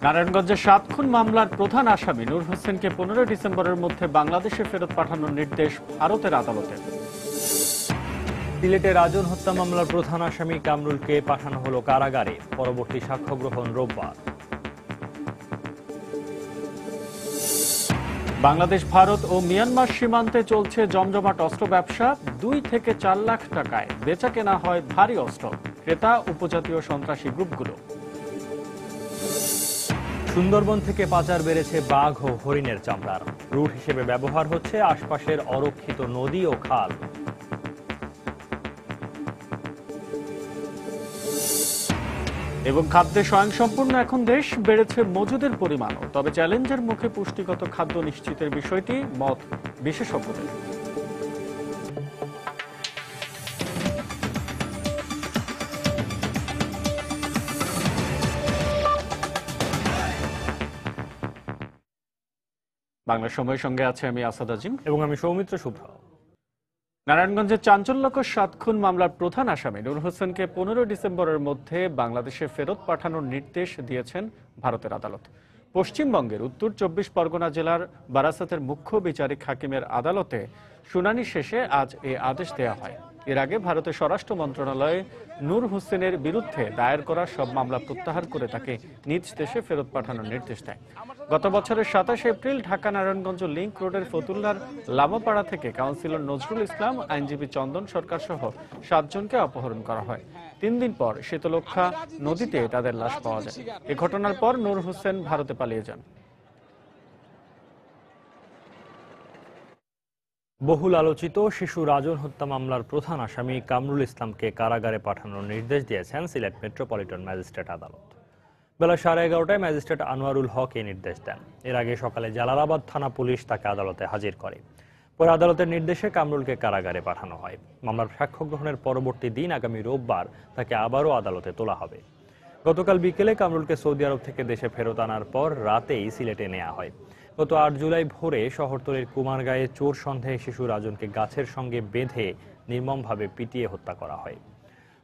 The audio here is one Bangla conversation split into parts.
নারায়ণগঞ্জের ৭ খুন মামলার প্রধান আসামি নূর হোসেনকে ১৫ ডিসেম্বরের মধ্যে বাংলাদেশে ফেরত পাঠানোর নির্দেশ ভারতের আদালতের। সিলেটে রাজন হত্যা মামলার প্রধান আসামি কামরুলকে পাঠানো হলো কারাগারে, পরবর্তী সাক্ষ্য গ্রহণ রোববার। বাংলাদেশ, ভারত ও মিয়ানমার সীমান্তে চলছে জমজমাট অস্ত্র ব্যবসা। ২ থেকে ৪ লাখ টাকায় বেচা কেনা হয় ভারী অস্ত্র, ক্রেতা উপজাতীয় সন্ত্রাসী গ্রুপগুলো। সুন্দরবন থেকে পাচার বেড়েছে বাঘ ও হরিণের চামড়ার, রুট হিসেবে ব্যবহার হচ্ছে আশপাশের অরক্ষিত নদী ও খাল। এবং খাদ্যে স্বয়ংসম্পূর্ণ এখন দেশ, বেড়েছে মজুদের পরিমাণও। তবে চ্যালেঞ্জের মুখে পুষ্টিগত খাদ্য নিশ্চিতের বিষয়টি মত বিশেষজ্ঞদের। বাংলা সময়ের সঙ্গে আছে আমি আসাদ আজিম এবং আমি সৌমিত্র শুভ্র। নারায়ণগঞ্জের চাঞ্চল্যকর ৭ খুন মামলার প্রধান আসামি নূর হোসেনকে ১৫ ডিসেম্বরের মধ্যে বাংলাদেশে ফেরত পাঠানোর নির্দেশ দিয়েছেন ভারতের আদালত। পশ্চিমবঙ্গের উত্তর ২৪ পরগনা জেলার বারাসাতের মুখ্য বিচারিক হাকিমের আদালতে শুনানি শেষে আজ এ আদেশ দেওয়া হয়। এর আগে ভারতের স্বরাষ্ট্র মন্ত্রণালয়ে নূর হোসেনের বিরুদ্ধে দায়ের করা সব মামলা প্রত্যাহার করে তাকে নিজ দেশে ফেরত পাঠানোর নির্দেশ দেয়। গত বছরের ২৭ এপ্রিল ঢাকা নারায়ণগঞ্জ লিংক রোডের ফতুল্লার লামাপাড়া থেকে কাউন্সিলর নজরুল ইসলাম, আইনজীবী চন্দন সরকার সহ ৭ জনকে অপহরণ করা হয়। ৩ দিন পর শীতলক্ষা নদীতে তাদের লাশ পাওয়া যায়। এ ঘটনার পর নূর হোসেন ভারতে পালিয়ে যান। বহুল আলোচিত শিশু রাজন হত্যা মামলার প্রধান আসামি কামরুল ইসলামকে কারাগারে পাঠানোর নির্দেশ দিয়েছেন সিলেট মেট্রোপলিটন ম্যাজিস্ট্রেট আদালত। বেলা 11:30টায় ম্যাজিস্ট্রেট আনোয়ারুল হক এই নির্দেশ দেন। এর আগে সকালে জালালাবাদ থানা পুলিশ তাকে আদালতে হাজির করে। পরে আদালতের নির্দেশে কামরুলকে কারাগারে পাঠানো হয়। মামলার সাক্ষ্য গ্রহণের পরবর্তী দিন আগামী রোববার তাকে আবারও আদালতে তোলা হবে। গতকাল বিকেলে কামরুলকে সৌদি আরব থেকে দেশে ফেরত আনার পর রাতেই সিলেটে নেওয়া হয়। গত ৮ জুলাই ভোরে শহরতলির কুমারগাঁয়ে চোর সন্দেহে শিশু রাজনকে গাছের সঙ্গে বেঁধে নির্মমভাবে পিটিয়ে হত্যা করা হয়।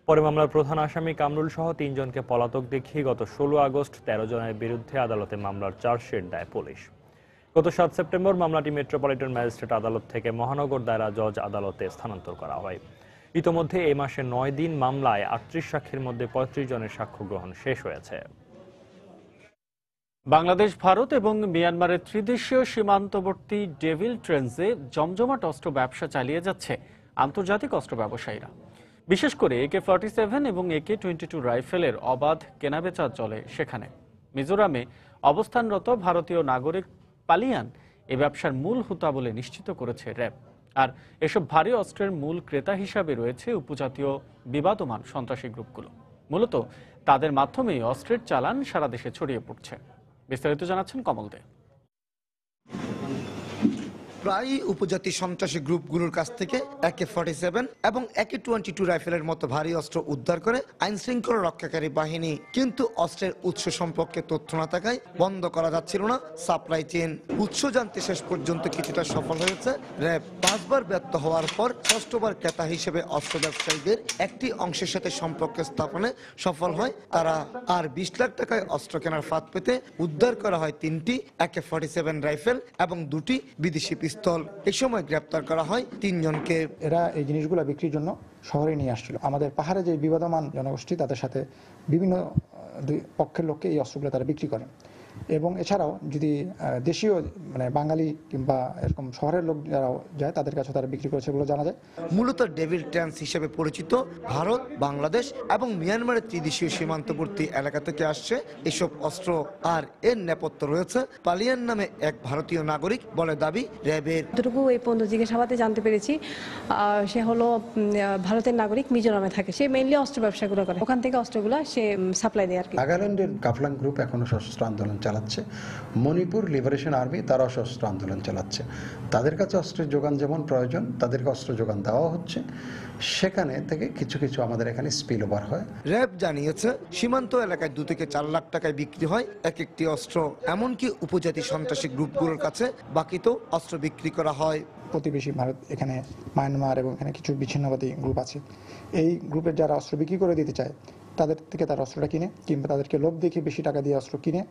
পরে মামলার প্রধান আসামি কামরুল সহ ৩ জনকে পলাতক দেখিয়ে গত ১৬ আগস্ট ১৩ জনের বিরুদ্ধে আদালতে মামলার চার্জশিট দেয় পুলিশ। গত ৭ সেপ্টেম্বর মামলাটি মেট্রোপলিটন ম্যাজিস্ট্রেট আদালত থেকে মহানগর দায়রা জজ আদালতে স্থানান্তর করা হয়। ইতোমধ্যে এই মাসে ৯ দিন মামলায় ৩৮ সাক্ষীর মধ্যে ৩৫ জনের সাক্ষ্য গ্রহণ শেষ হয়েছে। বাংলাদেশ, ভারত এবং মিয়ানমারের ত্রিদেশীয় সীমান্তবর্তী ডেভিল ট্রেন্সে জমজমাট অস্ত্র ব্যবসা চালিয়ে যাচ্ছে আন্তর্জাতিক অস্ত্র ব্যবসায়ীরা। বিশেষ করে AK-47 এবং AK-22 রাইফেলের অবাধ কেনাবেচা চলে সেখানে। মিজোরামে অবস্থানরত ভারতীয় নাগরিক পালিয়ান এ ব্যবসার মূল হোতা বলে নিশ্চিত করেছে র্যাব। আর এসব ভারী অস্ত্রের মূল ক্রেতা হিসাবে রয়েছে উপজাতীয় বিবাদমান সন্ত্রাসী গ্রুপগুলো। মূলত তাদের মাধ্যমেই অস্ত্রের চালান সারা দেশে ছড়িয়ে পড়ছে। বিস্তারিত জানাচ্ছেন কমল দে। প্রায় উপজাতি সন্ত্রাসী গ্রুপগুলোর কাছ থেকে AK-47 এবং AK-22 রাইফেলের মতো ভারী অস্ত্র উদ্ধার করে আইন শৃঙ্খলা রক্ষাকারী বাহিনী। কিন্তু অস্ত্রের উৎস সম্পর্কে তথ্য না থাকায় বন্ধ করা যাচ্ছিল না সাপ্লাই চেইন। উৎস জানতে শেষ পর্যন্ত কিছুটা সফল হয়েছে র্যাব। ৫ বার ব্যর্থ হওয়ার পর ৬ষ্ঠবার ক্রেতা হিসেবে অস্ত্র ব্যবসায়ীদের একটি অংশের সাথে সম্পর্ক স্থাপনে সফল হয় তারা। আর ২০ লাখ টাকায় অস্ত্র কেনার ফাঁদ পেতে উদ্ধার করা হয় ৩টি AK-47 রাইফেল এবং 2টি বিদেশি পিস্তল। এই সময় গ্রেপ্তার করা হয় ৩ জনকে। এরা এই জিনিসগুলো বিক্রির জন্য শহরে নিয়ে আসছিল। আমাদের পাহাড়ে যে বিবাদমান জনগোষ্ঠী তাদের সাথে বিভিন্ন দুই পক্ষের লোককে এই অস্ত্রগুলো তারা বিক্রি করে। এবং এছাড়াও যদি দেশীয় মানে বাঙালি কিংবা এরকম শহরের লোক যারাও যায় তাদের কাছে তারা বিক্রি করেছে বলে জানা যায়। মূলত ডেভিল ট্রেন্স হিসেবে পরিচিত ভারত, বাংলাদেশ এবং মিয়ানমারের ত্রিদেশীয় সীমান্তবর্তী এলাকা থেকে আসছে এসব অস্ত্র। আর এর নেপথ্যে রয়েছে পালিয়ান নামে এক ভারতীয় নাগরিক বলে দাবি র্যাবের। যতটুকু এই পর্যন্ত জিজ্ঞাসাবাদে জানতে পেরেছি সে হলো ভারতের নাগরিক, মিজোরামে থাকে। সে মেইনলি অস্ত্র ব্যবসাগুলো করে, ওখান থেকে অস্ত্রগুলো সে সাপ্লাই দেয় আর কি। নাগাল্যান্ডের কাফলাং গ্রুপ এখনো সশস্ত্র আন্দোলন চালাচ্ছে। মণিপুর লিবারেশন আর্মি তারাও সশস্ত্র আন্দোলন চালাচ্ছে। তাদের কাছে অস্ত্রের যোগান যেমন প্রয়োজন তাদেরকে অস্ত্র যোগান দেওয়া হচ্ছে। সেখানে থেকে কিছু কিছু আমাদের এখানে স্পিল ওভার হয়। র্যাব জানিয়েছে সীমান্ত এলাকায় 2 থেকে 4 লাখ টাকায় বিক্রি হয় এক একটি অস্ত্র। এমনকি উপজাতি সন্ত্রাসী গ্রুপগুলোর কাছে বাকিতেও অস্ত্র বিক্রি করা হয়। প্রতিবেশী ভারত, এখানে মায়ানমার এবং এখানে কিছু বিচ্ছিন্নবাদী গ্রুপ আছে। এই গ্রুপের যারা অস্ত্র বিক্রি করে দিতে চায় তাদের থেকে তারা অস্ত্রটা কিনে কিংবা তাদেরকে লোভ দেখিয়ে বেশি টাকা দিয়ে অস্ত্র কিনে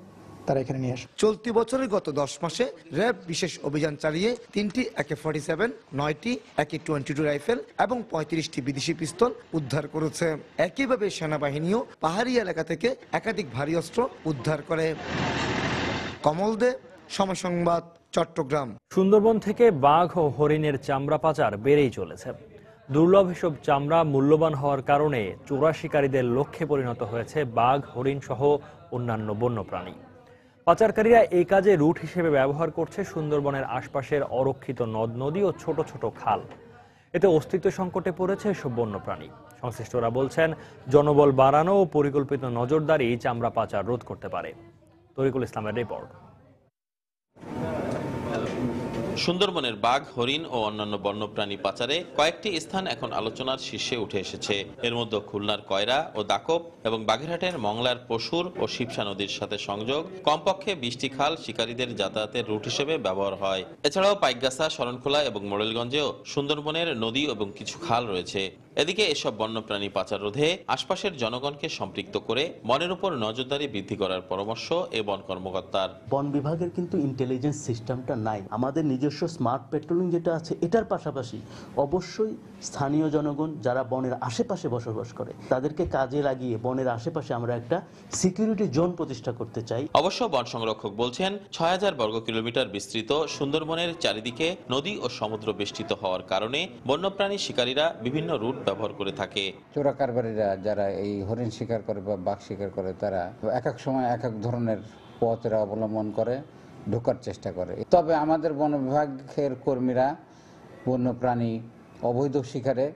তারা এখানে নিয়ে আসে। চলতি বছরের গত 10 মাসে র্যাব বিশেষ অভিযান চালিয়ে 3টি AK-47, 9টি AK-22 রাইফেল এবং 35টি বিদেশি পিস্তল উদ্ধার করেছে। একইভাবে সেনাবাহিনীও পাহাড়ি এলাকা থেকে একাধিক ভারী অস্ত্র উদ্ধার করে। কমল দে, সময় সংবাদ, চট্টগ্রাম। সুন্দরবন থেকে বাঘ ও হরিণের চামড়া পাচার বেড়েই চলেছে। দুর্লভ এসব চামড়া মূল্যবান হওয়ার কারণে চোরা শিকারীদের লক্ষ্যে পরিণত হয়েছে বাঘ, হরিণ সহ অন্যান্য বন্যপ্রাণী। পাচারকারীরা এই কাজে রুট হিসেবে ব্যবহার করছে সুন্দরবনের আশপাশের অরক্ষিত নদ নদী ও ছোট ছোট খাল। এতে অস্তিত্ব সংকটে পড়েছে এসব বন্যপ্রাণী। সংশ্লিষ্টরা বলছেন, জনবল বাড়ানো ও পরিকল্পিত নজরদারি চামড়া পাচার রোধ করতে পারে। তরিকুল ইসলামের রিপোর্ট। সুন্দরবনের বাঘ, হরিণ ও অন্যান্য বন্যপ্রাণী পাচারে কয়েকটি স্থান এখন আলোচনার শীর্ষে উঠে এসেছে। এর মধ্যে খুলনার কয়রা ও দাকব এবং বাগেরহাটের মংলার পশুর ও শিবসা নদীর সাথে সংযোগ। কমপক্ষে 20টি খাল শিকারীদের যাতায়াতের রুট হিসেবে ব্যবহার হয়। এছাড়াও পাইকগাছা, শরণখোলা এবং মোড়েলগঞ্জেও সুন্দরবনের নদী এবং কিছু খাল রয়েছে। এদিকে এসব বন্যপ্রাণী পাচার রোধে আশপাশের জনগণকে সম্পৃক্ত করে বনের উপর নজরদারি বৃদ্ধি করার পরামর্শ এ বন কর্মকর্তার। বন বিভাগের কিন্তু ইন্টেলিজেন্স সিস্টেমটা নাই। আমাদের নিজস্ব স্মার্ট পেট্রোলিং যেটা আছে, এটার পাশাপাশি অবশ্যই স্থানীয় জনগণ যারা বনের আশেপাশে বসবাস করে তাদেরকে কাজে লাগিয়ে বনের আশেপাশে আমরা একটা সিকিউরিটি জোন প্রতিষ্ঠা করতে চাই। অবশ্য বন সংরক্ষক বলছেন, 6000 বর্গ কিলোমিটার বিস্তৃত সুন্দরবনের চারিদিকে নদী ও সমুদ্র বেষ্টিত হওয়ার কারণে বন্যপ্রাণী শিকারীরা বিভিন্ন রুট ব্যবহার করে থাকে। চোরা কারবারিরা যারা এই হরিণ শিকার করে বা বাঘ শিকার করে, তারা এক এক সময় এক এক ধরনের পথের অবলম্বন করে ঢোকার চেষ্টা করে। তবে আমাদের বন বিভাগের কর্মীরা বন্যপ্রাণী অবৈধ শিকারে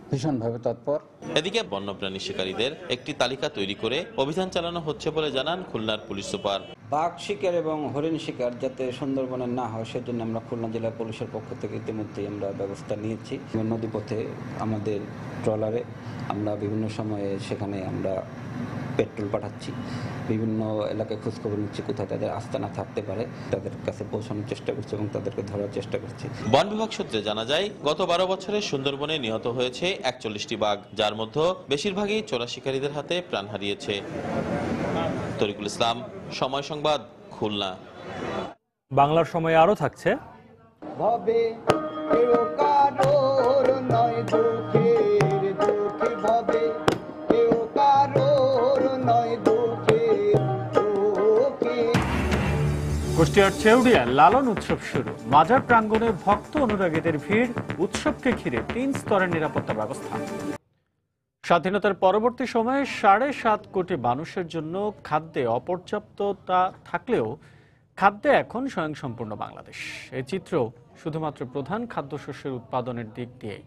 ভীষণভাবে তৎপর। এদিকে বন্যপ্রাণী শিকারীদের একটি তালিকা তৈরি করে অভিযান চালানো হচ্ছে বলে জানান খুলনার পুলিশ সুপার। বাঘ শিকার এবং হরিণ শিকার যাতে সুন্দরবনে না হয় সেজন্য আমরা খুলনা জেলা পুলিশের পক্ষ থেকে ইতিমধ্যেই আমরা ব্যবস্থা নিয়েছি। নদীপথে আমাদের ট্রলারে আমরা বিভিন্ন সময়ে সেখানে আমরা পেট্রোল পাঠাচ্ছি, বিভিন্ন এলাকায় খোঁজখবর নিচ্ছি কোথায় তাদের আস্তানা থাকতে পারে, তাদের কাছে পৌঁছানোর চেষ্টা করছি এবং তাদেরকে ধরার চেষ্টা করছি। বন বিভাগ সূত্রে জানা যায়, গত 12 বছরে সুন্দরবনে নিহত হয়েছে 41টি বাঘ, যার মধ্যে বেশিরভাগই চোরা শিকারীদের হাতে প্রাণ হারিয়েছে। তরিকুল ইসলাম, সময় সংবাদ, খুলনা। বাংলার সময় আরো থাকছে। কুষ্টিয়ার চেউড়িয়া লালন উৎসব শুরু। মাজার প্রাঙ্গণে ভক্ত অনুরাগীদের ভিড়। উৎসবকে ঘিরে 3 স্তরের নিরাপত্তা ব্যবস্থা। স্বাধীনতার পরবর্তী সময়ে 7.5 কোটি মানুষের জন্য খাদ্যে অপর্যাপ্ততা থাকলেও খাদ্যে এখন স্বয়ংসম্পূর্ণ বাংলাদেশ। এই চিত্র শুধুমাত্র প্রধান খাদ্যশস্যের উৎপাদনের দিক দিয়ে।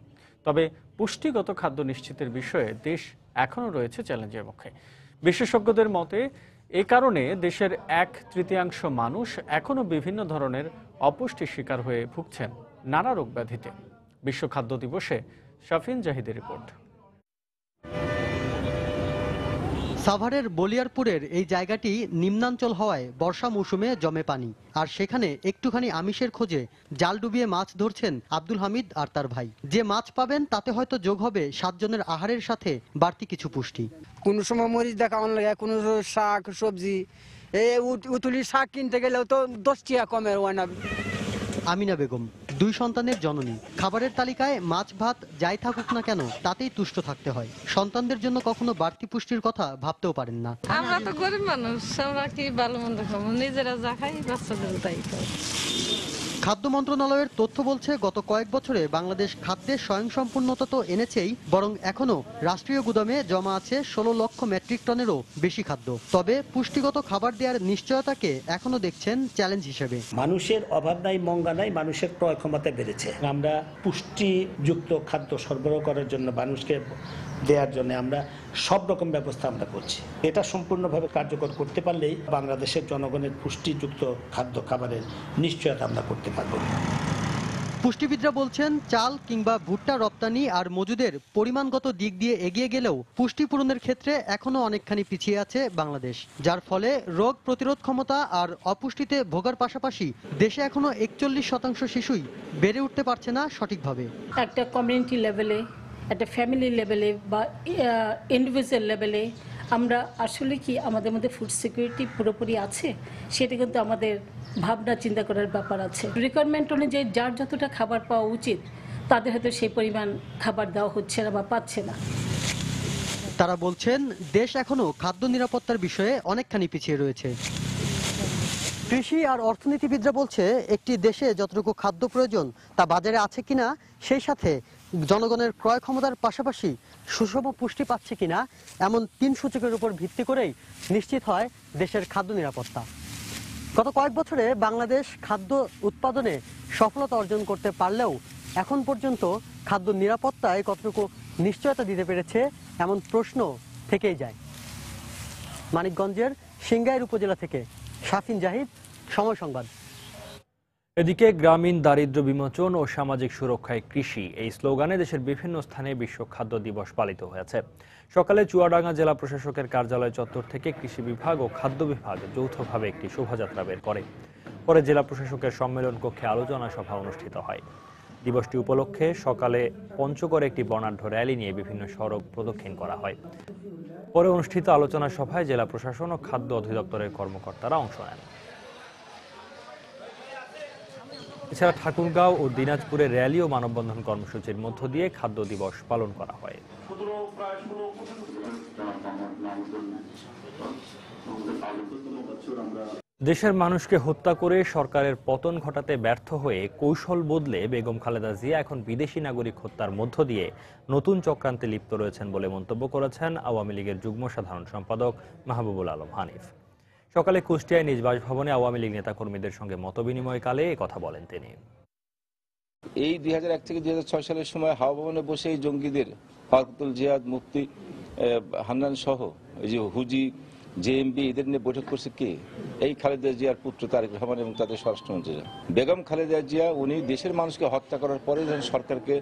তবে পুষ্টিগত খাদ্য নিশ্চিতের বিষয়ে দেশ এখনও রয়েছে চ্যালেঞ্জের মুখে। বিশেষজ্ঞদের মতে এ কারণে দেশের 1/3 মানুষ এখনও বিভিন্ন ধরনের অপুষ্টির শিকার হয়ে ভুগছেন নানা রোগ ব্যাধিতে। বিশ্ব খাদ্য দিবসে শাফিন জাহিদের রিপোর্ট। সাভারের বলিয়ারপুরের এই জায়গাটি নিম্নাঞ্চল হওয়ায় বর্ষা মৌসুমে জমে পানি, আর সেখানে একটুখানি আমিষের খোঁজে জাল ডুবিয়ে মাছ ধরছেন আব্দুল হামিদ আর তার ভাই। যে মাছ পাবেন তাতে হয়তো যোগ হবে 7 জনের আহারের সাথে বাড়তি কিছু পুষ্টি। কোন সময় মরিচ দেখা লাগে, কোন শাক সবজি, এই উতুলির শাক কিনতে গেলেও তো 10 টাকা কমের হয় না। আমিনা বেগম 2 সন্তানের জননী। খাবারের তালিকায় মাছ ভাত যাই থাকুক না কেন তাতেই তুষ্ট থাকতে হয়। সন্তানদের জন্য কখনো বাড়তি পুষ্টির কথা ভাবতেও পারেন না। আমরা তো গরিব মানুষ, আমরা কি ভালো মন্দ খাবো, নিজেরা যা খাই বাচ্চাদের তাই খাই। খাদ্য মন্ত্রণালয়ের তথ্য বলছে, গত কয়েক বছরে বাংলাদেশ খাদ্যের স্বয়ংসম্পূর্ণতা তো এনেছেই, বরং এখনো রাষ্ট্রীয় গুদামে জমা আছে 16 লক্ষ মেট্রিক টনেরও বেশি খাদ্য। তবে পুষ্টিগত খাবার দেওয়ার নিশ্চয়তাকে এখনো দেখছেন চ্যালেঞ্জ হিসেবে। মানুষের অভাব নাই, মঙ্গা নাই, মানুষের ক্রয় ক্ষমতা বেড়েছে। আমরা পুষ্টিযুক্ত খাদ্য সরবরাহ করার জন্য, মানুষকে দেওয়ার জন্য আমরা সব রকম ব্যবস্থা আমরা করছি। এটা সম্পূর্ণভাবে কার্যকর করতে পারলেই বাংলাদেশের জনগণের পুষ্টিযুক্ত খাদ্য খাবারের নিশ্চয়তা আমরা করতে পারব। পুষ্টিবিদরা বলছেন, চাল কিংবা ভুট্টা রপ্তানি আর মজুদের পরিমাণগত দিক দিয়ে এগিয়ে গেলেও পুষ্টি পূরণের ক্ষেত্রে এখনো অনেকখানি পিছিয়ে আছে বাংলাদেশ, যার ফলে রোগ প্রতিরোধ ক্ষমতা আর অপুষ্টিতে ভোগার পাশাপাশি দেশে এখনো 41% শিশুই বেড়ে উঠতে পারছে না সঠিকভাবে। একটা কমিউনিটি লেভেলে, একটা ফ্যামিলি লেভেলে বা ইন্ডিভিজুয়াল লেভেলে আমরা আসলে কি আমাদের মধ্যে ফুড সিকিউরিটি পুরোপুরি আছে, সেটা কিন্তু আমাদের ভাবনা চিন্তা করার ব্যাপার আছে। রিকোয়ারমেন্ট অনুযায়ী যার যতটা খাবার পাওয়া উচিত তাদের হয়তো সেই পরিমাণ খাবার দেওয়া হচ্ছে না বা পাচ্ছে না। তারা বলছেন দেশ এখনো খাদ্য নিরাপত্তার বিষয়ে অনেকখানি পিছিয়ে রয়েছে। কৃষি আর অর্থনীতিবিদরা বলছে একটি দেশে যতটুকু খাদ্য প্রয়োজন তা বাজারে আছে কিনা, সেই সাথে জনগণের ক্রয় ক্ষমতার পাশাপাশি সুষম পুষ্টি পাচ্ছে কিনা, এমন 3 সূচকের উপর ভিত্তি করেই নিশ্চিত হয় দেশের খাদ্য নিরাপত্তা। গত কয়েক বছরে বাংলাদেশ খাদ্য উৎপাদনে সফলতা অর্জন করতে পারলেও এখন পর্যন্ত খাদ্য নিরাপত্তায় কতটুকু নিশ্চয়তা দিতে পেরেছে এমন প্রশ্ন থেকেই যায়। মানিকগঞ্জের সিংগাইর উপজেলা থেকে শাফিন জাহিদ, সময় সংবাদ। এদিকে গ্রামীণ দারিদ্র্য বিমোচন ও সামাজিক সুরক্ষায় কৃষি এই স্লোগানে দেশের বিভিন্ন স্থানে বিশ্ব খাদ্য দিবস পালিত হয়েছে। সকালে চুয়াডাঙ্গা জেলা প্রশাসকের কার্যালয় চত্বর থেকে কৃষি বিভাগ ও খাদ্য বিভাগ যৌথভাবে একটি শোভাযাত্রা বের করে। পরে জেলা প্রশাসকের সম্মেলন কক্ষে আলোচনা সভা অনুষ্ঠিত হয়। দিবসটি উপলক্ষে সকালে পঞ্চগড়ে একটি বর্ণাঢ্য র্যালি নিয়ে বিভিন্ন সড়ক প্রদক্ষিণ করা হয়। পরে অনুষ্ঠিত আলোচনা সভায় জেলা প্রশাসন ও খাদ্য অধিদপ্তরের কর্মকর্তারা অংশ নেন। এছাড়া ঠাকুরগাঁও ও দিনাজপুরে র্যালি ও মানববন্ধন কর্মসূচির মধ্য দিয়ে খাদ্য দিবস পালন করা হয়। দেশের মানুষকে হত্যা করে সরকারের পতন ঘটাতে ব্যর্থ হয়ে কৌশল বদলে বেগম খালেদা জিয়া এখন বিদেশি নাগরিক হত্যার মধ্য দিয়ে নতুন চক্রান্তে লিপ্ত রয়েছেন বলে মন্তব্য করেছেন আওয়ামী লীগের যুগ্ম সাধারণ সম্পাদক মাহবুবুল আলম হানিফ। সকালে কুষ্টিয়ায় নিজ বাসভবনে আওয়ামী লীগ নেতাকর্মীদের সঙ্গে মতবিনিময়কালে কথা বলেন তিনি। এই 2001 থেকে 2006 সালের সময় হাওয়া ভবনে বসে এই জঙ্গিদের ফারুকুল জিয়াদ, মুফতি হান্নান সহ এই যে হুজি, জেএমবি এদের নিয়ে বৈঠক করছে কে? এই খালেদা জিয়ার পুত্র তারেক রহমান এবং তাদের স্বরাষ্ট্রমন্ত্রী বেগম খালেদা জিয়া। উনি দেশের মানুষকে হত্যা করার পরে যখন সরকারকে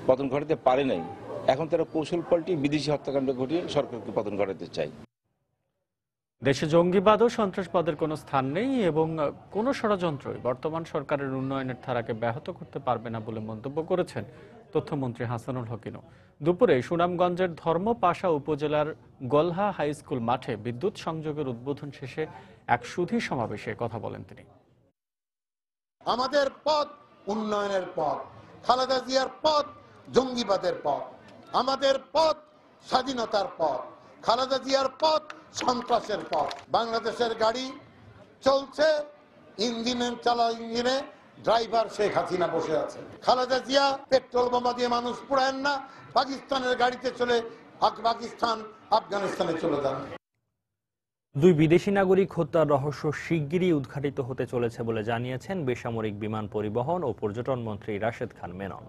পতন ঘটাতে পারে নাই, এখন তারা কৌশল পাল্টি বিদেশি হত্যাকাণ্ড ঘটিয়ে সরকারকে পতন ঘটাতে চায়। দেশে জঙ্গিবাদ ও সন্ত্রাসবাদের কোনো স্থান নেই এবং কোনো ষড়যন্ত্রই বর্তমান সরকারের উন্নয়নের ধারাকে ব্যাহত করতে পারবে না বলে মন্তব্য করেছেন তথ্যমন্ত্রী হাসানুল হক। দুপুরে সুনামগঞ্জের ধর্মপাশা উপজেলার গলহা হাই স্কুল মাঠে বিদ্যুৎ সংযোগের উদ্বোধন শেষে এক সুধী সমাবেশে কথা বলেন তিনি। আমাদের পথ উন্নয়নের পথ, খালেদা জিয়ার পথ জঙ্গিবাদের পথ, আমাদের পথ স্বাধীনতার পথ, খালেদা জিয়ার পথ সন্ত্রাসের পথ। বাংলাদেশের গাড়ি চলছে ইঞ্জিনের চালা ইঞ্জিনে, ড্রাইভার শেখ হাসিনা বসে আছে। খালেদা জিয়া পেট্রোল বোমা দিয়ে মানুষ পোড়ায় না, পাকিস্তানের গাড়িতে চলে পাকিস্তান আফগানিস্তানে চলে যান। 2 বিদেশি নাগরিক হত্যার রহস্য শিগগিরই উদ্ঘাটিত হতে চলেছে বলে জানিয়েছেন বেসামরিক বিমান পরিবহন ও পর্যটন মন্ত্রী রাশেদ খান মেনন।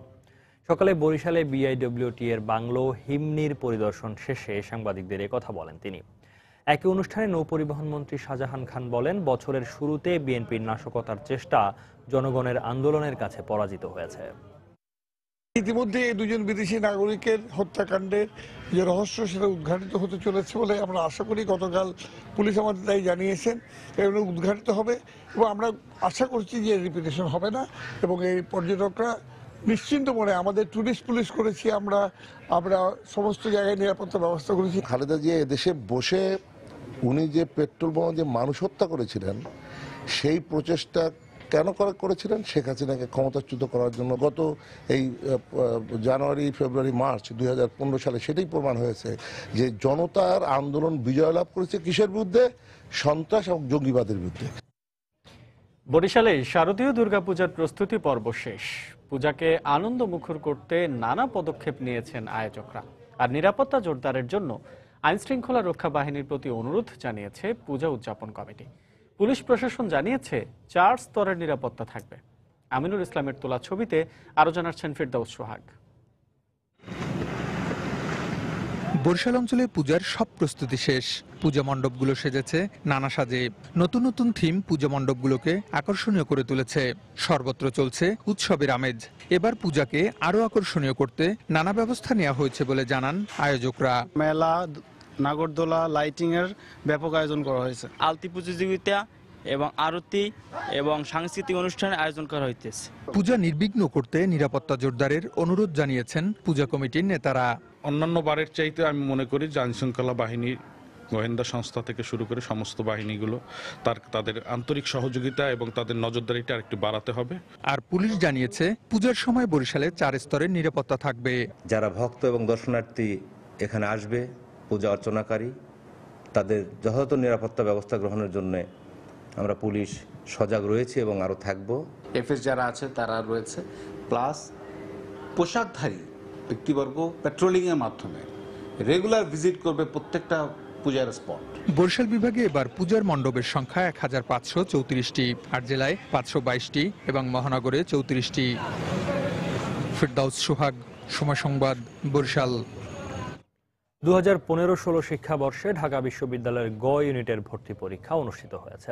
সকালে বরিশালে বিআইডব্লিউটি এর বাংলো হিমনির পরিদর্শন শেষে সাংবাদিকদের কথা বলেন তিনি। একই অনুষ্ঠানে নৌ পরিবহন মন্ত্রী শাহজাহান খান বলেন, বছরের শুরুতে বিএনপির নাশকতার চেষ্টা জনগণের আন্দোলনের কাছে পরাজিত হয়েছে। ইতিমধ্যে এই 2জন বিদেশি নাগরিকের হত্যাকাণ্ডের যে রহস্য সেটা উদ্ঘাটিত হতে চলেছে বলে আমরা আশা করি। গতকাল পুলিশ আমাদের তাই জানিয়েছেন, এগুলো উদ্ঘাটিত হবে এবং আমরা আশা করছি যে রিপিটেশন হবে না এবং এই পর্যটকরা নিশ্চিন্ত মনে, আমাদের টুরিস্ট পুলিশ করেছি, আমরা সমস্ত জায়গায় নিরাপত্তা ব্যবস্থা করেছি। খালেদা জিয়া এদেশে বসে উনি যে পেট্রোল বোমা দিয়ে মানুষ হত্যা করেছিলেন, সেই প্রচেষ্টা কেন করেছিলেন? শেখ হাসিনাকে ক্ষমতাচ্যুত করার জন্য। গত এই জানুয়ারি, ফেব্রুয়ারি, মার্চ 2015 সালে সেটাই প্রমাণ হয়েছে যে জনতার আন্দোলন বিজয় লাভ করেছে কিসের বিরুদ্ধে? সন্ত্রাস এবং জঙ্গিবাদের বিরুদ্ধে। বরিশালে শারদীয় দুর্গাপূজার প্রস্তুতি পর্ব শেষ। পূজাকে আনন্দ মুখর করতে নানা পদক্ষেপ নিয়েছেন আয়োজকরা, আর নিরাপত্তা জোরদারের জন্য আইনশৃঙ্খলা রক্ষা বাহিনীর প্রতি অনুরোধ জানিয়েছে পূজা উদযাপন কমিটি। পুলিশ প্রশাসন জানিয়েছে 4 স্তরের নিরাপত্তা থাকবে। আমিনুল ইসলামের তোলা ছবিতে আরো জানাচ্ছেন ফিরদাউস সোহাগ। বরিশাল অঞ্চলে পূজার সব প্রস্তুতি শেষ। পূজা মণ্ডপগুলো সেজেছে নানা সাজে। নতুন নতুন থিম পূজা মণ্ডপগুলোকে আকর্ষণীয় করে তুলেছে। সর্বত্র চলছে উৎসবের আমেজ। এবার পূজাকে আরো আকর্ষণীয় করতে নানা ব্যবস্থা নেওয়া হয়েছে বলে জানান আয়োজকরা। মেলা, নাগরদোলা, লাইটিং এর ব্যাপক আয়োজন করা হয়েছে। আলতি প্রতিযোগিতা এবং আরতি এবং সাংস্কৃতিক অনুষ্ঠানের আয়োজন করা হইতেছে। পূজা নির্বিঘ্ন করতে নিরাপত্তা জোরদারের অনুরোধ জানিয়েছেন পূজা কমিটির নেতারা। অন্যান্য বারের চাইতে আমি মনে করি যে আইনশৃঙ্খলা বাহিনী গোয়েন্দা সংস্থা থেকে শুরু করে সমস্ত বাহিনীগুলো তাদের আন্তরিক সহযোগিতা এবং তাদের নজরদারিটা আরেকটু বাড়াতে হবে। আর পুলিশ জানিয়েছে পূজার সময় বরিশালে 4 স্তরের নিরাপত্তা থাকবে। যারা ভক্ত এবং দর্শনার্থী এখানে আসবে, পূজা অর্চনাকারী, তাদের যথাযথ নিরাপত্তা ব্যবস্থা গ্রহণের জন্য আমরা পুলিশ সজাগ রয়েছে এবং আরও থাকব। এফএস যারা আছে তারা রয়েছে, প্লাস পোশাকধারী ব্যক্তিবর্গ পেট্রোলিংয়ের মাধ্যমে রেগুলার ভিজিট করবে প্রত্যেকটা পূজার স্পট। বরিশাল বিভাগে এবার পূজার মণ্ডপের সংখ্যা 1534টি, আর জেলায় 522টি এবং মহানগরে 34টি। ফিরদাউস সোহাগ, সময় সংবাদ, বরিশাল। 2015-16 শিক্ষাবর্ষে ঢাকা বিশ্ববিদ্যালয়ের গ ইউনিটের ভর্তি পরীক্ষা অনুষ্ঠিত হয়েছে।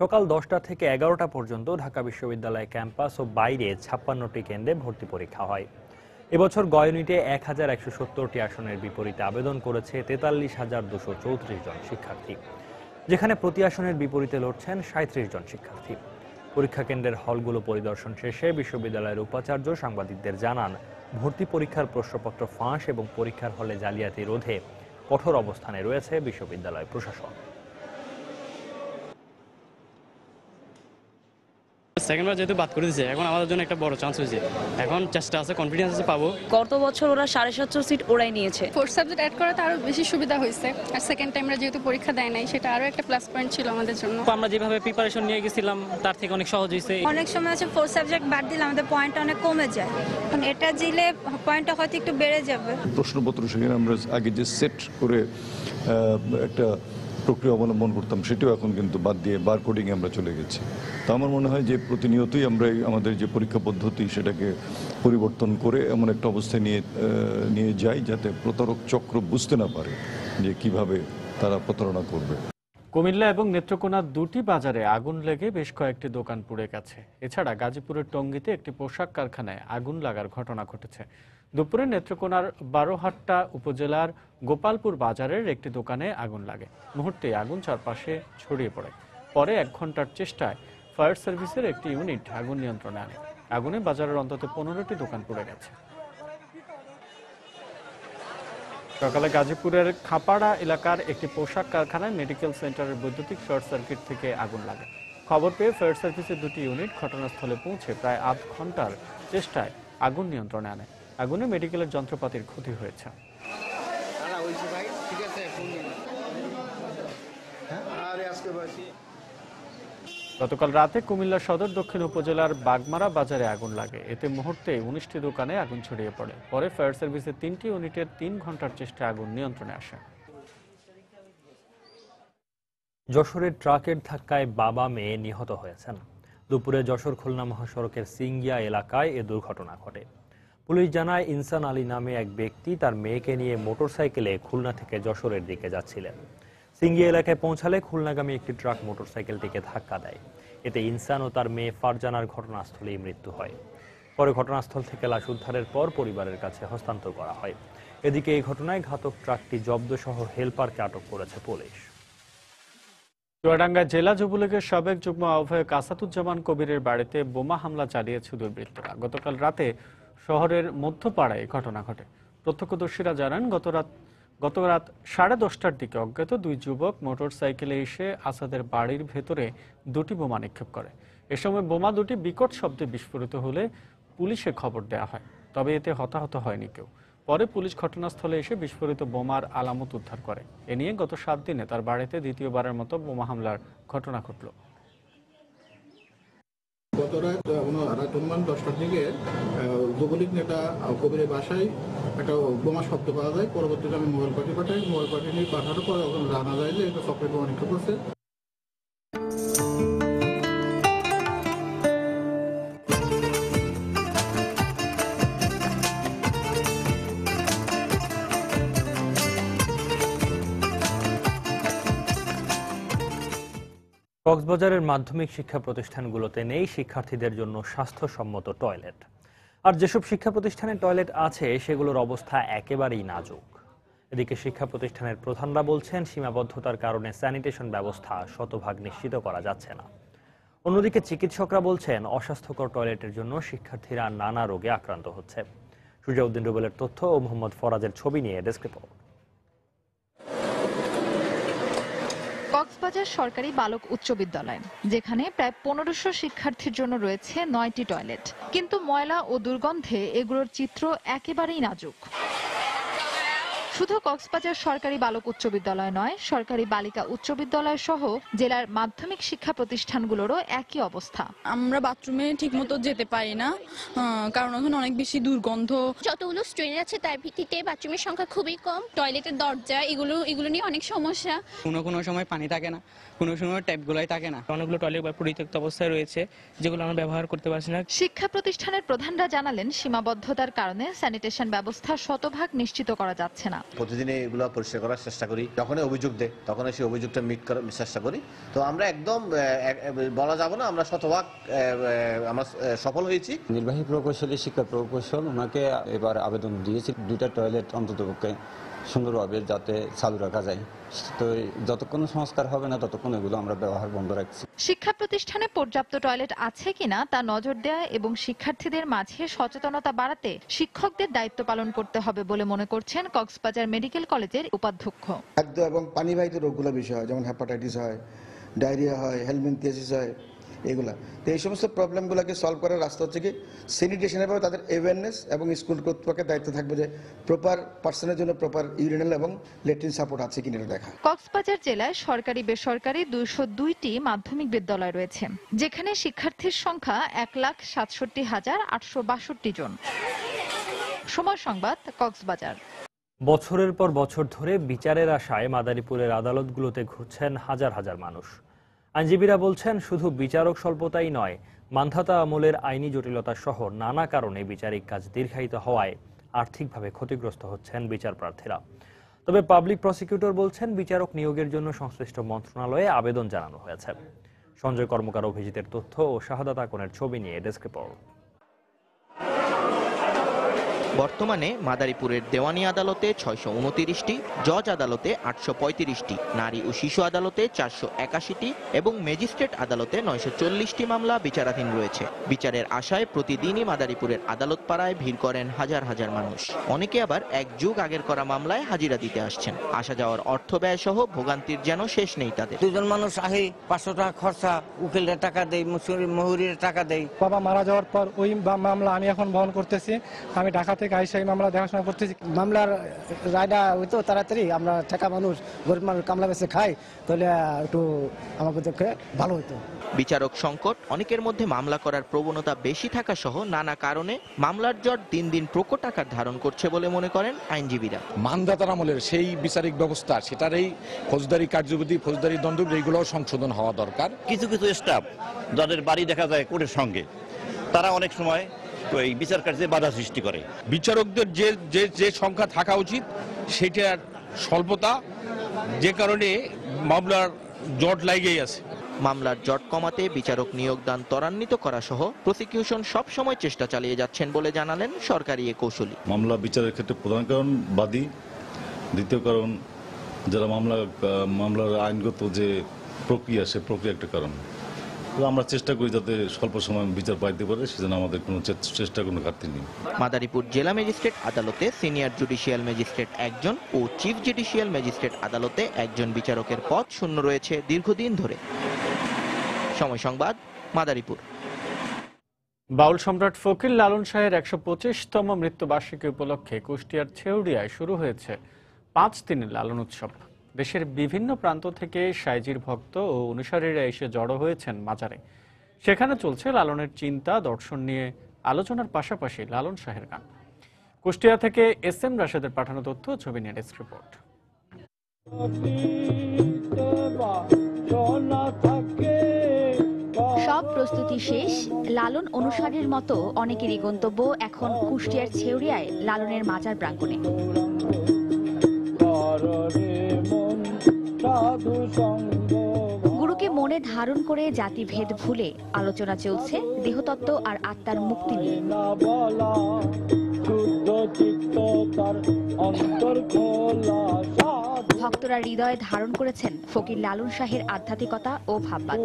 সকাল 10টা থেকে 11টা পর্যন্ত ঢাকা বিশ্ববিদ্যালয় ক্যাম্পাস ও বাইরে 56টি কেন্দ্রে ভর্তি পরীক্ষা হয়। এবছর গ ইউনিটে 1170টি আসনের বিপরীতে আবেদন করেছে 43,234 জন শিক্ষার্থী, যেখানে প্রতি আসনের বিপরীতে লড়ছেন 37 জন শিক্ষার্থী। পরীক্ষা কেন্দ্রের হলগুলো পরিদর্শন শেষে বিশ্ববিদ্যালয়ের উপাচার্য সাংবাদিকদের জানান, ভর্তি পরীক্ষার প্রশ্নপত্র ফাঁস এবং পরীক্ষার হলে জালিয়াতি রোধে কঠোর অবস্থানে রয়েছে বিশ্ববিদ্যালয় প্রশাসন। সেকেন্ডবার যেহেতু বাদ করে দিয়েছে, এখন আমাদের জন্য একটা বড় চান্স হয়েছে। এখন চেষ্টা আছে, কনফিডেন্স আছে পাবো। গত বছর ওরা 750 সিট ওরাই নিয়েছে। 4 সাবজেক্ট অ্যাড করাতে আরো বেশি সুবিধা হয়েছে, আর সেকেন্ড টাইম আমরা যেহেতু পরীক্ষা দেয় নাই, সেটা আরো একটা প্লাস পয়েন্ট ছিল আমাদের জন্য। আমরা যেভাবে প্রিপারেশন নিয়ে গেছিলাম তার থেকে অনেক সহজ হয়েছে। অনেক সময় আছে 4 সাবজেক্ট বাদ দিলে আমাদের পয়েন্ট অনেক কমে যায়, এখন এটা দিলে পয়েন্টটা হয়তো একটু বেড়ে যাবে। প্রশ্নপত্র সেখানে আমরা আগে যে সেট করে একটা প্রক্রিয়া অবলম্বন করতাম, সেটাও এখন কিন্তু বাদ দিয়ে বারকোডিংয়ে আমরা চলে গেছি। তো আমার মনে হয় যে প্রতিনিয়তই আমরা আমাদের যে পরীক্ষা পদ্ধতি সেটাকে পরিবর্তন করে এমন একটা অবস্থায় নিয়ে যাই যাতে প্রতারক চক্র বুঝতে না পারে যে কিভাবে তারা প্রতারণা করবে। কুমিল্লা এবং নেত্রকোনা দুটি বাজারে আগুন লেগে বেশ কয়েকটি দোকান পুড়ে গেছে। এছাড়া গাজীপুরের টঙ্গীতে একটি পোশাক কারখানায় আগুন লাগার ঘটনা ঘটেছে। দুপুরে নেত্রকোনার বারোহাট্টা উপজেলার গোপালপুর বাজারের একটি দোকানে আগুন লাগে। মুহূর্তে আগুন চারপাশে ছড়িয়ে পড়ে। পরে 1 ঘন্টার চেষ্টায় ফায়ার সার্ভিসের একটি ইউনিট আগুন নিয়ন্ত্রণে আনে। আগুনে বাজারের অন্তত 15টি দোকান পুড়ে গেছে। সকালে গাজীপুরের খাপাড়া এলাকার একটি পোশাক কারখানায় মেডিকেল সেন্টারের বৈদ্যুতিক শর্ট সার্কিট থেকে আগুন লাগে। খবর পেয়ে ফায়ার সার্ভিসের 2টি ইউনিট ঘটনাস্থলে পৌঁছে প্রায় আধ ঘন্টার চেষ্টায় আগুন নিয়ন্ত্রণে আনে। আগুনে মেডিকেলের যন্ত্রপাতির ক্ষতি হয়েছে। গতকাল রাতে কুমিল্লা সদর দক্ষিণ উপজেলার বাগমারা বাজারে আগুন লাগে। এতে মুহূর্তে 19টি দোকানে আগুন ছড়িয়ে পড়ে। পরে ফায়ার সার্ভিসের 3টি ইউনিটের 3 ঘন্টার চেষ্টায় আগুন নিয়ন্ত্রণে আসে। যশোরের ট্রাকের ধাক্কায় বাবা মেয়ে নিহত হয়েছেন। দুপুরে যশোর খুলনা মহাসড়কের সিঙ্গিয়া এলাকায় এ দুর্ঘটনা ঘটে। পুলিশ জানায়, ইনসান আলী নামে এক ব্যক্তি তার মেয়েকে নিয়ে মোটরসাইকেলে খুলনা থেকে যশোরের দিকে যাচ্ছিলেন। সিঙ্গিয়া এলাকায় পৌঁছালে খুলনাগামী একটি ট্রাক মোটরসাইকেলটিকে ধাক্কা দেয়। এতে ইনসান ও তার মেয়ে ফারজানার ঘটনাস্থলেই মৃত্যু হয়। পরে ঘটনাস্থল থেকে লাশ উদ্ধারের পর পরিবারের কাছে হস্তান্তর করা হয়। এদিকে এই ঘটনায় ঘাতক ট্রাকটি জব্দসহ হেলপারকে আটক করেছে পুলিশ। চুয়াডাঙ্গা জেলা যুবলীগের সাবেক যুগ্ম আহ্বায়ক আসাদুজ্জামান কবিরের বাড়িতে বোমা হামলা চালিয়েছে দুর্বৃত্তরা। গতকাল রাতে শহরের মধ্যপাড়ায় ঘটনা ঘটে। প্রত্যক্ষদর্শীরা জানান, গত রাত 10:30টার দিকে অজ্ঞাত 2 যুবক মোটরসাইকেলে এসে আসাদের বাড়ির ভেতরে 2টি বোমা নিক্ষেপ করে। এ সময় বোমা 2টি বিকট শব্দে বিস্ফোরিত হলে পুলিশে খবর দেওয়া হয়, তবে এতে হতাহত হয়নি কেউ। পরে পুলিশ ঘটনাস্থলে এসে বিস্ফোরিত বোমার আলামত উদ্ধার করে। এ নিয়ে গত 7 দিনে তার বাড়িতে দ্বিতীয়বারের মতো বোমা হামলার ঘটনা ঘটল। গত রাত 10টার দিকে যুবলীগ নেতা কবিরের বাসায় একটা বোমা শব্দ পাওয়া যায়। পরবর্তীতে আমি মোবাইল পার্টি পাঠাই, মোবাইল পার্টি নিয়ে পাঠানোর পর জানা যায় যে এটা চক্রের বোমা নিক্ষেপ করছে। কক্সবাজারের মাধ্যমিক শিক্ষা প্রতিষ্ঠানগুলোতে নেই শিক্ষার্থীদের জন্য স্বাস্থ্যসম্মত টয়লেট। আর যেসব শিক্ষা প্রতিষ্ঠানে টয়লেট আছে সেগুলোর অবস্থা একেবারেই নাজুক। এদিকে শিক্ষা প্রতিষ্ঠানের প্রধানরা বলছেন, সীমাবদ্ধতার কারণে স্যানিটেশন ব্যবস্থা শতভাগ নিশ্চিত করা যাচ্ছে না। অন্যদিকে চিকিৎসকরা বলছেন, অস্বাস্থ্যকর টয়লেটের জন্য শিক্ষার্থীরা নানা রোগে আক্রান্ত হচ্ছে। সুজাউদ্দিন রুবেলের তথ্য ও মোহাম্মদ ফরাজের ছবি নিয়ে ডেস্ক রিপোর্ট। কক্সবাজার সরকারি বালক উচ্চ বিদ্যালয়, যেখানে প্রায় 1500 শিক্ষার্থীর জন্য রয়েছে 9টি টয়লেট, কিন্তু ময়লা ও দুর্গন্ধে এগুলোর চিত্র একেবারেই নাজুক। শুধু কক্সবাজার সরকারি বালক উচ্চ বিদ্যালয় নয়, সরকারি বালিকা উচ্চ বিদ্যালয় সহ জেলার মাধ্যমিক শিক্ষা প্রতিষ্ঠানগুলোরও একই অবস্থা। আমরা বাথরুমে ঠিকমতো যেতে পারি না, কারণ ওখানে অনেক বেশি দুর্গন্ধ। যতগুলো স্টুডেন্ট আছে তার ভিত্তিতে বাথরুমের সংখ্যা খুবই কম, টয়লেটের দরজা এগুলো নিয়ে অনেক সমস্যা। কোনো সময় পানি থাকে না, কোনো সময় ট্যাপগুলোই থাকে না। অনেকগুলো টয়লেট বা পরিত্যক্ত অবস্থায় রয়েছে, যেগুলো আমরা ব্যবহার করতে পারছি না। শিক্ষা প্রতিষ্ঠানের প্রধানরা জানালেন, সীমাবদ্ধতার কারণে স্যানিটেশন ব্যবস্থা শতভাগ নিশ্চিত করা যাচ্ছে না। প্রতিদিন এগুলো পরিষ্কার করার চেষ্টা করি, যখন অভিযোগ দেয় তখন সেই অভিযোগটা মিট করার চেষ্টা করি। তো আমরা একদম বলা যাব না আমরা শতভাগ আমরা সফল হয়েছি। নির্বাহী প্রকৌশলী শিক্ষা প্রকৌশল ওনাকে এবার আবেদন দিয়েছি 2টা টয়লেট অন্ততপক্ষে সুন্দরভাবে যাতে চালু রাখা যায়। তো যতক্ষণ সংস্কার হবে না ততক্ষণ এগুলো আমরা ব্যবহার বন্ধ রাখছি। শিক্ষা প্রতিষ্ঠানে পর্যাপ্ত টয়লেট আছে কিনা তা নজর দেয়া এবং শিক্ষার্থীদের মাঝে সচেতনতা বাড়াতে শিক্ষকদের দায়িত্ব পালন করতে হবে বলে মনে করছেন কক্সবাজার মেডিকেল কলেজের উপাধ্যক্ষ। খাদ্য এবং পানিবাহিত রোগগুলো বিষয় হয়, যেমন হেপাটাইটিস হয়, ডায়রিয়া হয়, হেলমিনথিয়াসিস হয়, এগুলা। তো এই সমস্ত প্রবলেমগুলোকে সলভ করার রাস্তা হচ্ছে কি স্যানিটেশনের ব্যাপারে তাদের অ্যাওয়ারনেস, এবং স্কুল কর্তৃপক্ষের দায়িত্ব থাকবে যে প্রপার পার্সনের জন্য প্রপার ইউরিনাল এবং লেট্রিন সাপোর্ট আছে কিনা দেখা। কক্সবাজার জেলায় সরকারি বেসরকারি 202টি মাধ্যমিক বিদ্যালয় রয়েছে, যেখানে শিক্ষার্থীর সংখ্যা 1,67,862 জন। সময় সংবাদ, কক্সবাজার। বছরের পর বছর ধরে বিচারের আশায় মাদারীপুরের আদালতগুলোতে ঘুরছেন হাজার হাজার মানুষ। আইনজীবীরা বলছেন, শুধু বিচারক স্বল্পতাই নয়, মান্ধাতা আমলের আইনি জটিলতা সহ নানা কারণে বিচারিক কাজ দীর্ঘায়িত হওয়ায় আর্থিকভাবে ক্ষতিগ্রস্ত হচ্ছেন বিচার প্রার্থীরা। তবে পাবলিক প্রসিকিউটর বলছেন, বিচারক নিয়োগের জন্য সংশ্লিষ্ট মন্ত্রণালয়ে আবেদন জানানো হয়েছে। সঞ্জয় কর্মকার অভিজিতের তথ্য ও শাহাদাত আকনের ছবি নিয়ে ডেস্ক রিপোর্ট। বর্তমানে মাদারীপুরের দেওয়ানি আদালতে 629টি, জজ আদালতে 835টি, নারী ও শিশু আদালতে 481টি এবং ম্যাজিস্ট্রেট আদালতে 940টি মামলা বিচারাধীন রয়েছে। বিচারের আশায় প্রতিদিনই মাদারীপুরের আদালত পাড়ায় ভিড় করেন হাজার হাজার মানুষ। অনেকে আবার এক যুগ আগের করা মামলায় হাজিরা দিতে আসছেন। আসা যাওয়ার অর্থ ব্যয় সহ ভোগান্তির যেন শেষ নেই তাদের। দুজন মানুষ আহে, 500 টাকা খরচা, উকিলের টাকা দেয়, মহুরির টাকা দেয়। বাবা মারা যাওয়ার পর ওই মামলা আমি এখন বহন করতেছি। আমি ঢাকা থেকে আইসা মামলা দেখাশোনা করতেছি। মামলার রায়টা হইতো তাড়াতাড়ি, আমরা টাকা মানুষ গরিব মানুষ কামলা বেঁচে খাই, তাহলে একটু আমাদের পক্ষে ভালো হতো। বিচারক সংকট, অনেকের মধ্যে মামলা করার প্রবণতা বেশি থাকা সহ নানা কারণে মামলার জট দিন দিন প্রকট আকার ধারণ করছে বলে মনে করেন আইনজীবীরা। মানদাতার আমলের সেই বিচারিক ব্যবস্থা, সেটারই ফৌজদারি কার্যবিধি, ফৌজদারি দণ্ড, এইগুলোও সংশোধন হওয়া দরকার। কিছু কিছু স্টাফ যাদের বাড়ি দেখা যায় কোর্টের সঙ্গে, তারা অনেক সময় এই বিচার কার্যে বাধা সৃষ্টি করে। বিচারকদের যে সংখ্যা থাকা উচিত সেটার স্বল্পতা, যে কারণে মামলার জট লাগেই আছে। মামলার জট কমাতে বিচারক নিয়োগদান ত্বরান্বিত করা সহ প্রসিকিউশন সব সময় চেষ্টা চালিয়ে যাচ্ছেন বলে জানালেন সরকারি এ কৌশলী। মামলা বিচারের ক্ষেত্রে প্রধান কারণ বাদী, দ্বিতীয় কারণ যারা মামলার আইনগত যে প্রক্রিয়া, সে প্রক্রিয়া একটা কারণ। আমরা চেষ্টা করি যাতে স্বল্প সময় বিচার পাইতে পারে, সেজন্য আমাদের কোনো চেষ্টা কোনো ঘাটতি নেই। মাদারীপুর জেলা ম্যাজিস্ট্রেট আদালতে সিনিয়র জুডিশিয়াল ম্যাজিস্ট্রেট একজন ও চিফ জুডিশিয়াল ম্যাজিস্ট্রেট আদালতে একজন বিচারকের পদ শূন্য রয়েছে দীর্ঘদিন ধরে। সময় সংবাদ, মাদারীপুর। বাউল সম্রাট ফকির লালন শাহের 125তম মৃত্যুবার্ষিকী উপলক্ষে কুষ্টিয়ার ছেউড়িয়ায় শুরু হয়েছে 5 দিনের লালন উৎসব। দেশের বিভিন্ন প্রান্ত থেকে সাইজির ভক্ত ও অনুসারীরা এসে জড়ো হয়েছেন মাজারে। সেখানে চলছে লালনের চিন্তা দর্শন নিয়ে আলোচনার পাশাপাশি লালন শাহের গান। কুষ্টিয়া থেকে SM রাশেদের পাঠানো তথ্য, ছবি নিয়ে ডেস্ক রিপোর্ট। সব প্রস্তুতি শেষ। লালন অনুসারীর মতো অনেকেরই গন্তব্য এখন কুষ্টিয়ার ছেউড়িয়ায় লালনের মাজার প্রাঙ্গণে। গুরুকে মনে ধারণ করে জাতিভেদ ভুলে আলোচনা চলছে দেহতত্ত্ব আর আত্মার মুক্তি নিয়ে। ভক্তরা হৃদয়ে ধারণ করেছেন ফকির লালন শাহের আধ্যাত্মিকতা ও ভাববাদ।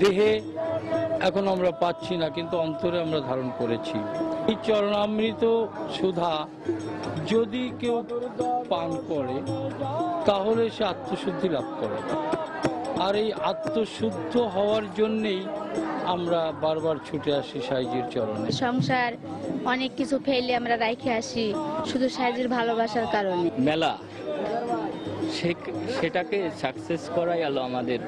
দেহে এখন আমরা পাচ্ছি না, কিন্তু অন্তরে আমরা ধারণ করেছি। এই চরণামৃত সুধা যদি কেউ পান করে তাহলে সে আত্মশুদ্ধি লাভ করে, আর এই আত্মশুদ্ধ হওয়ার জন্যেই আমরা বারবার ছুটে আসি সাইজির চরণে। সংসার অনেক কিছু ফেলে আমরা রাইখে আসি শুধু সাইজির ভালোবাসার কারণে। মেলা সেটাকে সাকসেস করাই হলো আমাদের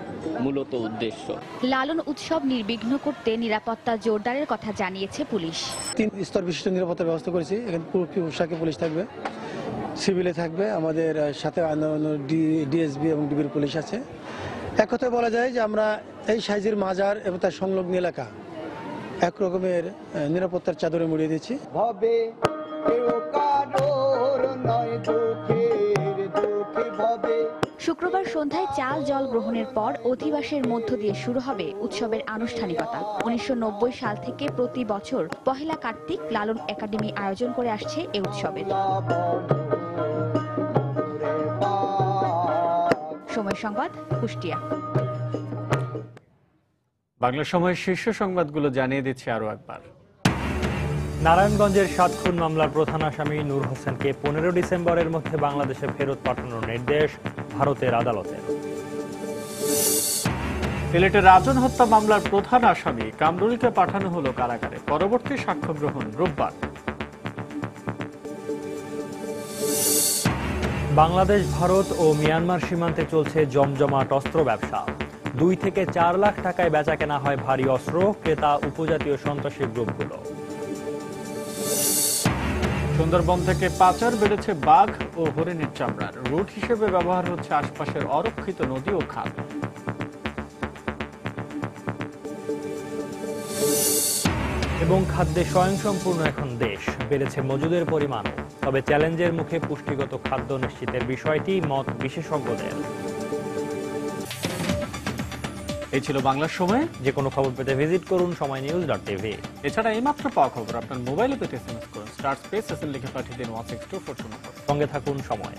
মূলত উদ্দেশ্য। লালন উৎসব নির্বিঘ্ন করতে নিরাপত্তা জোরদারের কথা জানিয়েছে পুলিশ। 3 স্তর বিশিষ্ট নিরাপত্তার ব্যবস্থা করেছি। এখানে পুরো পোশাকে পুলিশ থাকবে, সিভিলে থাকবে, আমাদের সাথে ডিএসবি এবং ডিবির পুলিশ আছে। এক কথায় বলা যায় যে আমরা এই সাইজের মাজার এবং তার সংলগ্ন এলাকা এক রকমের নিরাপত্তার চাদরে মুড়িয়ে দিয়েছি। শুক্রবার সন্ধ্যায় চাল জল গ্রহণের পর অধিবাসের মধ্য দিয়ে শুরু হবে উৎসবের আনুষ্ঠানিকতা। 1990 সাল থেকে প্রতি বছর পহেলা কার্তিক লালন একাডেমি আয়োজন করে আসছে এই উৎসবের। সময় সংবাদ, কুষ্টিয়া। বাংলা সময়ের শীর্ষ সংবাদগুলো জানিয়ে দিচ্ছে আরো একবার। নারায়ণগঞ্জের 7 খুন মামলার প্রধান আসামি নূর হোসেনকে 15 ডিসেম্বরের মধ্যে বাংলাদেশে ফেরত পাঠানোর নির্দেশ ভারতের আদালতের। সিলেটের রাজন হত্যা মামলার প্রধান আসামি কামরুলকে পাঠানো হলো কারাগারে, পরবর্তী সাক্ষ্য গ্রহণ রোববার। বাংলাদেশ, ভারত ও মিয়ানমার সীমান্তে চলছে জমজমাট অস্ত্র ব্যবসা। 2 থেকে 4 লাখ টাকায় বেচা কেনা হয় ভারী অস্ত্র, ক্রেতা উপজাতীয় সন্ত্রাসী গ্রুপগুলো। সুন্দরবন থেকে পাচার বেড়েছে বাঘ ও হরিণের চামড়ার, রুট হিসেবে ব্যবহার হচ্ছে আশপাশের অরক্ষিত নদী ও খাল। এবং খাদ্যে স্বয়ংসম্পূর্ণ এখন দেশ, বেড়েছে মজুদের পরিমাণও। তবে চ্যালেঞ্জের মুখে পুষ্টিগত খাদ্য নিশ্চিতের বিষয়টি মত বিশেষজ্ঞদের। এই ছিল বাংলার সময়। যে কোনো খবর পেতে ভিজিট করুন সময়নিউজ.tv। এছাড়া এইমাত্র পাওয়া খবর আপনার মোবাইলে পেতে SMS করুন *SN লিখে পাঠিয়ে দিন 16244। সঙ্গে থাকুন সময়।